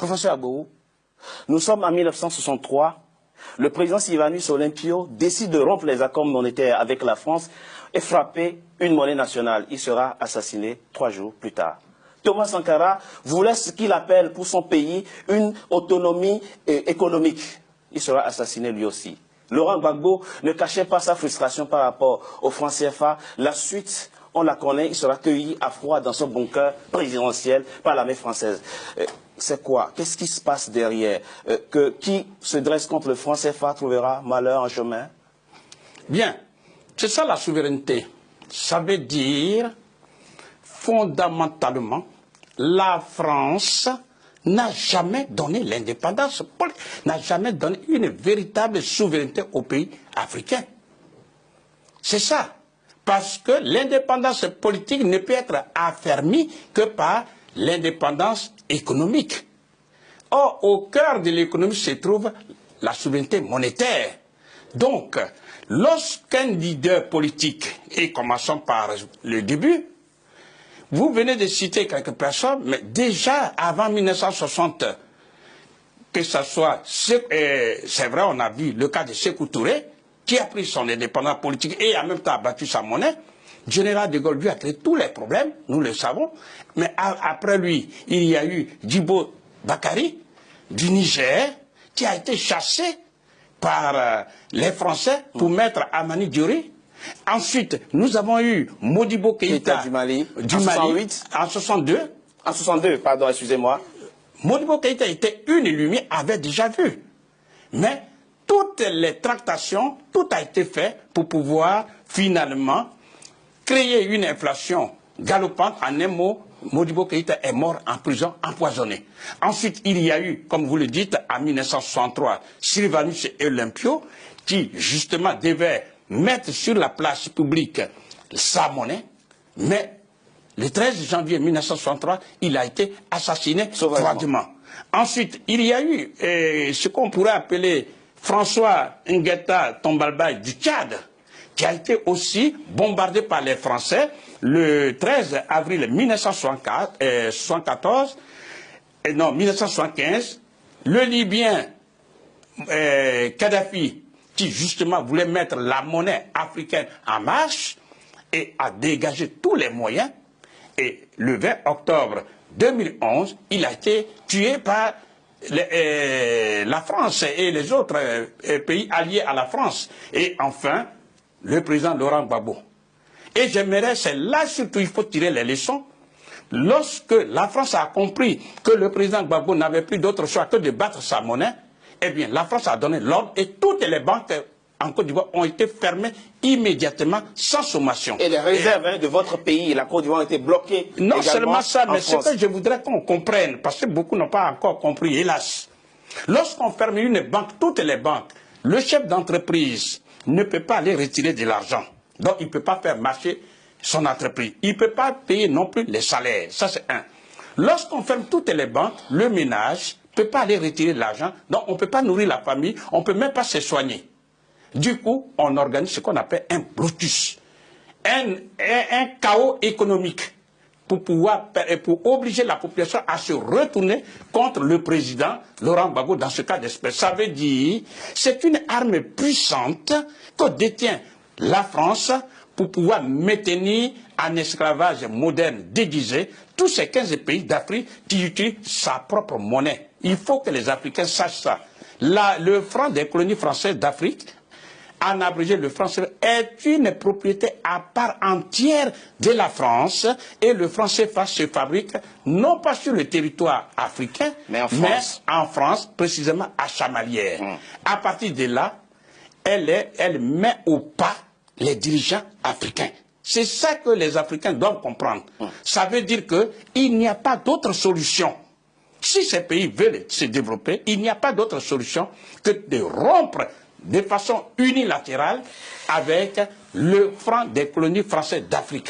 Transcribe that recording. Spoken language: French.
Professeur Agbourou, nous sommes en 1963. Le président Sylvanus Olympio décide de rompre les accords monétaires avec la France et frapper une monnaie nationale. Il sera assassiné 3 jours plus tard. Thomas Sankara voulait ce qu'il appelle pour son pays une autonomie économique. Il sera assassiné lui aussi. Laurent Gbagbo ne cachait pas sa frustration par rapport au franc CFA. La suite, on la connaît, il sera cueilli à froid dans son bunker présidentiel par l'armée française. C'est quoi? Qu'est-ce qui se passe derrière? Qui se dresse contre le franc CFA trouvera malheur en chemin? Bien, c'est ça la souveraineté. Ça veut dire, fondamentalement, la France n'a jamais donné l'indépendance, n'a jamais donné une véritable souveraineté aux pays africains. C'est ça. Parce que l'indépendance politique ne peut être affermie que par l'indépendance économique. Or, au cœur de l'économie se trouve la souveraineté monétaire. Donc, lorsqu'un leader politique, et commençons par le début, vous venez de citer quelques personnes, mais déjà avant 1960, que ce soit, c'est vrai, on a vu le cas de Sékou Touré, qui a pris son indépendance politique et en même temps a battu sa monnaie. Général de Gaulle lui a créé tous les problèmes, nous le savons. Mais après lui, il y a eu Djibo Bakary du Niger, qui a été chassé par les Français pour mettre Amani Diori. Ensuite, nous avons eu Modibo Keïta du Mali, en 62. En 62, pardon, excusez-moi. Modibo Keïta était une avait déjà vu. Mais toutes les tractations, tout a été fait pour pouvoir finalement créer une inflation galopante. En un mot, Modibo Keïta est mort en prison, empoisonné. Ensuite, il y a eu, comme vous le dites, en 1963, Sylvanus Olympio, qui justement devait mettre sur la place publique sa monnaie, mais le 13 janvier 1963, il a été assassiné froidement. Ensuite, il y a eu ce qu'on pourrait appeler François Nguetta Tombalbaye du Tchad, qui a été aussi bombardé par les Français le 13 avril 1975. Le Libyen Kadhafi, qui justement voulait mettre la monnaie africaine en marche et a dégagé tous les moyens. Et le 20 octobre 2011, il a été tué par la France et les autres pays alliés à la France. Et enfin, le président Laurent Gbagbo. Et j'aimerais, c'est là surtout il faut tirer les leçons. Lorsque la France a compris que le président Gbagbo n'avait plus d'autre choix que de battre sa monnaie, eh bien, la France a donné l'ordre et toutes les banques en Côte d'Ivoire ont été fermées immédiatement, sans sommation. Et les réserves de votre pays, la Côte d'Ivoire, ont été bloquées. Non seulement ça, mais ce que je voudrais qu'on comprenne, parce que beaucoup n'ont pas encore compris, hélas. Lorsqu'on ferme une banque, toutes les banques, le chef d'entreprise ne peut pas aller retirer de l'argent. Donc, il ne peut pas faire marcher son entreprise. Il ne peut pas payer non plus les salaires. Ça, c'est un. Lorsqu'on ferme toutes les banques, le ménage ne peut pas aller retirer de l'argent. Donc, on ne peut pas nourrir la famille. On ne peut même pas se soigner. Du coup, on organise ce qu'on appelle un blocus. Un chaos économique pour obliger la population à se retourner contre le président Laurent Gbagbo dans ce cas d'espèce. Ça veut dire, c'est une arme puissante que détient la France pour pouvoir maintenir en esclavage moderne déguisé tous ces 15 pays d'Afrique qui utilisent sa propre monnaie. Il faut que les Africains sachent ça. Le franc des colonies françaises d'Afrique, en abrégé le franc CFA, est une propriété à part entière de la France et le franc CFA se fabrique non pas sur le territoire africain, mais en France, précisément à Chamalières. À partir de là, elle met au pas les dirigeants africains. C'est ça que les Africains doivent comprendre. Ça veut dire qu'il n'y a pas d'autre solution. Si ces pays veulent se développer, il n'y a pas d'autre solution que de rompre de façon unilatérale avec le franc des colonies françaises d'Afrique.